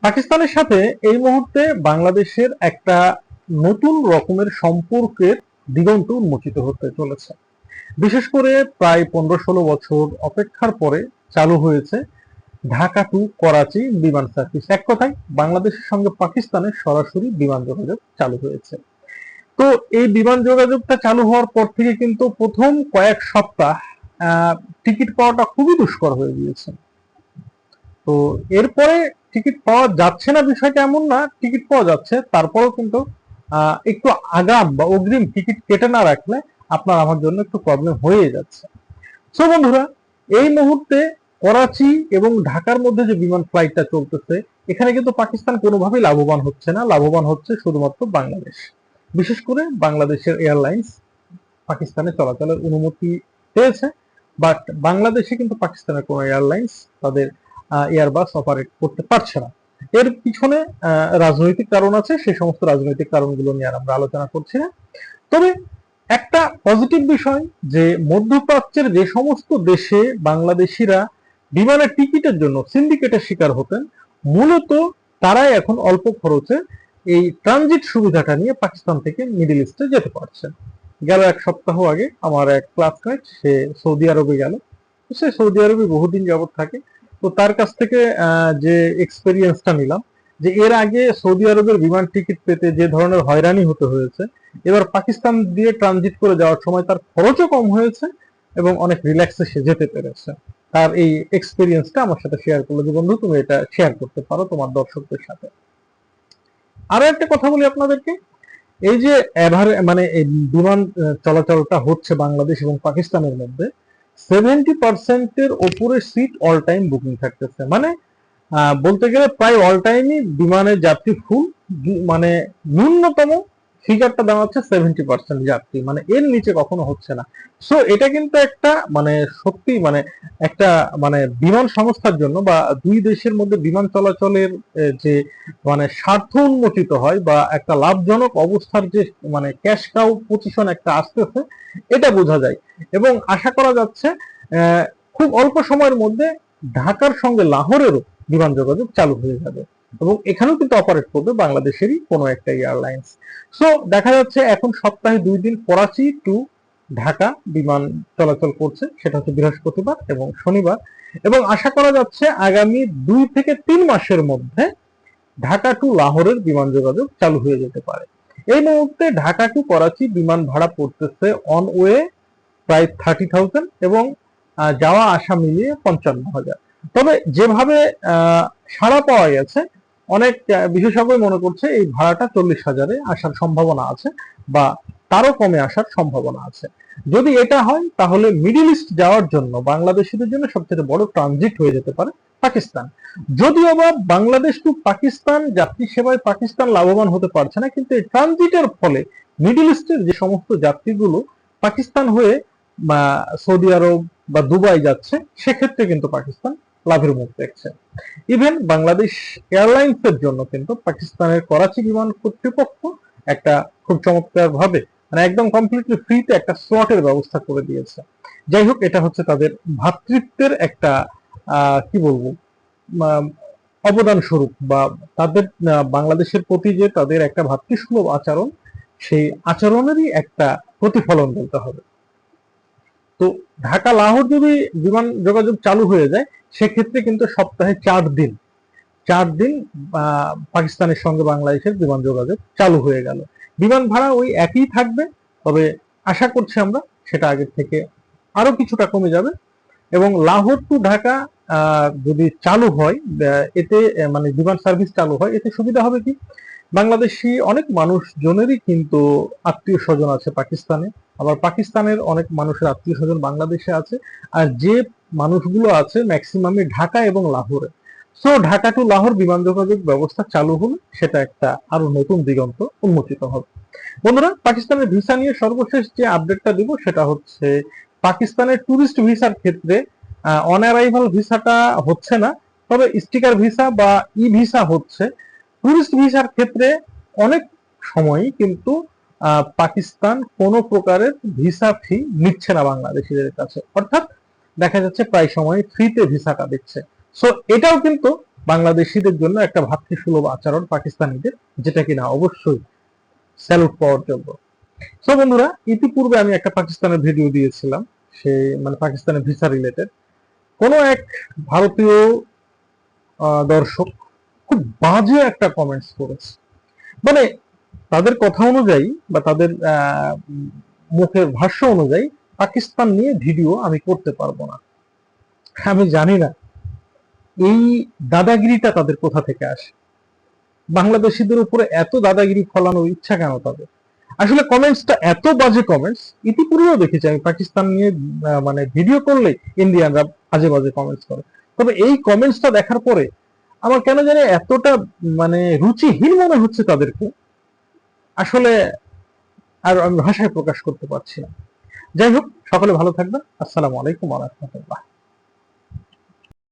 পাকিস্তানের সাথে এই মুহূর্তে বাংলাদেশের একটা নতুন রকমের সম্পর্কের দিগন্ত উন্মোচিত হতে চলেছে। বিশেষ করে প্রায় 15-16 বছর অপেক্ষার পরে চালু হয়েছে ঢাকা টু করাচি বিমান সার্ভিস। এক কথায় বাংলাদেশের সঙ্গে পাকিস্তানের সরাসরি বিমান যোগাযোগ চালু হয়েছে। তো এই বিমান যোগাযোগটা চালু হওয়ার পর থেকে কিন্তু প্রথম কয়েক সপ্তাহ টিকিট পাওয়াটা খুবই দুষ্কর হয়ে গিয়েছে। তো এরপরে টিকিট পাওয়া যাচ্ছে না বিষয়টা এমন না, টিকিট পাওয়া যাচ্ছে, তারপরেও কিন্তু একটু আগাম বা অগ্রিম টিকিট কেটে না রাখলে আপনার আমার জন্য একটু প্রবলেম হয়ে যাচ্ছে। সো বন্ধুরা, এই মুহূর্তে করাচি এবং ঢাকার মধ্যে যে বিমান ফ্লাইটটা চলতেছে, এখানে কিন্তু পাকিস্তান কোনোভাবেই লাভবান হচ্ছে না, লাভবান হচ্ছে শুধুমাত্র বাংলাদেশ। বিশেষ করে বাংলাদেশের এয়ারলাইন্স পাকিস্তানে চলাচলের অনুমতি পেয়েছে, বাট বাংলাদেশে কিন্তু পাকিস্তানের কোনো এয়ারলাইন্স তাদের এয়ারবাস অপারেট করতে পারছে না। এর পিছনে রাজনৈতিক কারণ আছে, সেই সমস্ত রাজনৈতিক কারণগুলো নিয়ে আর আমরা আলোচনা করছি না। তবে একটা পজিটিভ বিষয় যে মধ্যপ্রাচ্যের যে সমস্ত দেশে বাংলাদেশিরা বিমানের টিকিটের জন্য সিন্ডিকেটের শিকার হতেন, মূলত তারাই এখন অল্প খরচে এই ট্রানজিট সুবিধাটা নিয়ে পাকিস্তান থেকে মিডল ইস্টে যেতে পারছে। গেল এক সপ্তাহ আগে আমার এক ক্লাসমেট সে সৌদি আরবে গেল। সে সৌদি আরবে বহুদিন যাবত থাকে। তো তার কাছ থেকে যে এক্সপেরিয়েন্সটা নিলাম, যে এর আগে সৌদি আরবের বিমান টিকিট পেতে যে ধরনের হয়রানি হতে হয়েছে, এবার পাকিস্তান দিয়ে ট্রানজিট করে যাওয়ার সময় তার খরচও কম হয়েছে এবং অনেক রিল্যাক্সে সে যেতে পেরেছে। তার এই এক্সপেরিয়েন্সটা আমার সাথে শেয়ার করলো যে বন্ধু তুমি এটা শেয়ার করতে পারো তোমার দর্শকদের সাথে। আরো একটা কথা বলি আপনাদেরকে, এই যে মানে এই বিমান চলাচলটা হচ্ছে বাংলাদেশ এবং পাকিস্তানের মধ্যে, 70% ওপরে সিট অল টাইম বুকিং থাকতেছে। মানে বলতে গেলে প্রায় অল টাইমই বিমানের যাত্রী ফুল। মানে ন্যূনতম ফিগারটা দাঁড়াচ্ছে 70% যাত্রী, মানে এর নিচে কখনো হচ্ছে না। সো এটা কিন্তু একটা মানে সত্যি মানে একটা মানে বিমান সংস্থার জন্য বা দুই দেশের মধ্যে বিমান চলাচলের যে মানে স্বার্থ উন্মোচিত হয় বা একটা লাভজনক অবস্থার যে মানে ক্যাশ কাউ পজিশন একটা আসতেছে, এটা বোঝা যায়। এবং আশা করা যাচ্ছে খুব অল্প সময়ের মধ্যে ঢাকার সঙ্গে লাহোরেরও বিমান যোগাযোগ চালু হয়ে যাবে এবং এখানেও কিন্তু অপারেট করবে বাংলাদেশেরই কোনো একটা এয়ারলাইন্স। সো দেখা যাচ্ছে এখন সপ্তাহে 2 দিন করাচি টু ঢাকা বিমান চলাচল করছে, সেটা হচ্ছে বৃহস্পতিবার এবং শনিবার। এবং আশা করা যাচ্ছে আগামী 2 থেকে 3 মাসের মধ্যে ঢাকা টু লাহোরের বিমান যোগাযোগ চালু হয়ে যেতে পারে। এই মুহূর্তে ঢাকা টু করাচি বিমান ভাড়া পড়তেছে অন ওয়ে প্রায় 30,000 এবং যাওয়া আসা মিলিয়ে 55,000। তবে যেভাবে সাড়া পাওয়া গেছে, অনেক বিশেষজ্ঞ মনে করছে এই ভাড়াটা 40,000-এ আসার সম্ভাবনা আছে বা তারও কমে আসার সম্ভাবনা আছে। যদি এটা হয় তাহলে মিডল ইস্ট যাওয়ার জন্য বাংলাদেশিদের জন্য সবচেয়ে বড় ট্রানজিট হয়ে যেতে পারে পাকিস্তান। যদিও বা বাংলাদেশ টু পাকিস্তান যাত্রী সেবায় পাকিস্তান লাভবান হতে পারছে না, কিন্তু এই ট্রানজিটের ফলে মিডল ইস্টের যে সমস্ত যাত্রীগুলো পাকিস্তান হয়ে বা সৌদি আরব বা দুবাই যাচ্ছে, সেক্ষেত্রে কিন্তু পাকিস্তান লাভের মুখ দেখছে। ইভেন বাংলাদেশ এয়ারলাইন্স এর জন্য কিন্তু পাকিস্তানের করাচি বিমান কর্তৃপক্ষ একটা খুব চমৎকার ভাবে মানে একদম কমপ্লিটলি ফ্রিতে একটা স্লটের ব্যবস্থা করে দিয়েছে। যাই হোক, এটা হচ্ছে তাদের ভ্রাতৃত্বের একটা কি বলবো অবদান স্বরূপ বা তাদের বাংলাদেশের প্রতি যে তাদের একটা ভ্রাতৃসুলভ আচরণ, সেই আচরণেরই একটা প্রতিফলন বলতে হবে। তো ঢাকা লাহোর যদি বিমান যোগাযোগ চালু হয়ে যায়, সেক্ষেত্রে কিন্তু সপ্তাহে 4 দিন পাকিস্তানের সঙ্গে বাংলাদেশের বিমান যোগাযোগ চালু হয়ে গেল। বিমান ভাড়া ওই একই থাকবে, তবে আশা করছি আমরা সেটা আগের থেকে আরো কিছুটা কমে যাবে। এবং লাহোর টু ঢাকা যদি চালু হয়, এতে মানে বিমান সার্ভিস চালু হয়, এতে সুবিধা হবে কি, বাংলাদেশি অনেক মানুষজনেরই কিন্তু আত্মীয় স্বজন আছে পাকিস্তানে, আবার পাকিস্তানের অনেক মানুষের আত্মীয় স্বজন বাংলাদেশে আছে। আর যে মানুষগুলো আছে ম্যাক্সিমামই ঢাকা এবং লাহোরে। সো ঢাকা টু লাহোর বিমান যোগাযোগ ব্যবস্থা চালু হলে সেটা একটা আরো নতুন দিগন্ত উন্মোচিত হবে। বন্ধুরা, পাকিস্তানের ভিসা নিয়ে সর্বশেষ যে আপডেটটা দিব সেটা হচ্ছে পাকিস্তানের ট্যুরিস্ট ভিসার ক্ষেত্রে অন অ্যারাইভাল ভিসাটা হচ্ছে না, তবে স্টিকার ভিসা বা ই ভিসা হচ্ছে। ট্যুরিস্ট ভিসার ক্ষেত্রে অনেক সময়ই কিন্তু পাকিস্তান কোনো প্রকারের ভিসা ফি নিচ্ছে না বাংলাদেশিদের কাছে, অর্থাৎ দেখা যাচ্ছে প্রায় সময় ফ্রিতে ভিসাটা দিচ্ছে। সো এটাও কিন্তু বাংলাদেশিদের জন্য একটা ভাতৃসুলভ আচরণ পাকিস্তানিদের, যেটা কিনা অবশ্যই স্যালুট পাওয়ার যোগ্য। তো বন্ধুরা, ইতিপূর্বে আমি একটা পাকিস্তানের ভিডিও দিয়েছিলাম, সে মানে পাকিস্তানের ভিসা রিলেটেড। কোন এক ভারতীয় দর্শক খুব বাজে একটা কমেন্টস করেছে। মানে তাদের কথা অনুযায়ী বা তাদের মুখের ভাষ্য অনুযায়ী পাকিস্তান নিয়ে ভিডিও আমি করতে পারবো না। আমি জানি না এই দাদাগিরিটা তাদের কোথা থেকে আসে, বাংলাদেশিদের উপরে এত দাদাগিরি ফলানোর ইচ্ছা কেন তাদের। আসলে কমেন্টসটা এত বাজে কমেন্টস ইতিপূর্বেও দেখেছি আমি, পাকিস্তান নিয়ে মানে ভিডিও করলে ইন্ডিয়ানরা বাজে বাজে কমেন্টস করে। তবে এই কমেন্টসটা দেখার পরে আমার কেন জানি এতটা মানে রুচিহীন মনে হচ্ছে তাদেরকে, আসলে আর আমি ভাষায় প্রকাশ করতে পারছি না। যাই হোক, সকলে ভালো থাকবেন। আসসালামু আলাইকুম ওয়া রাহমাতুল্লাহ।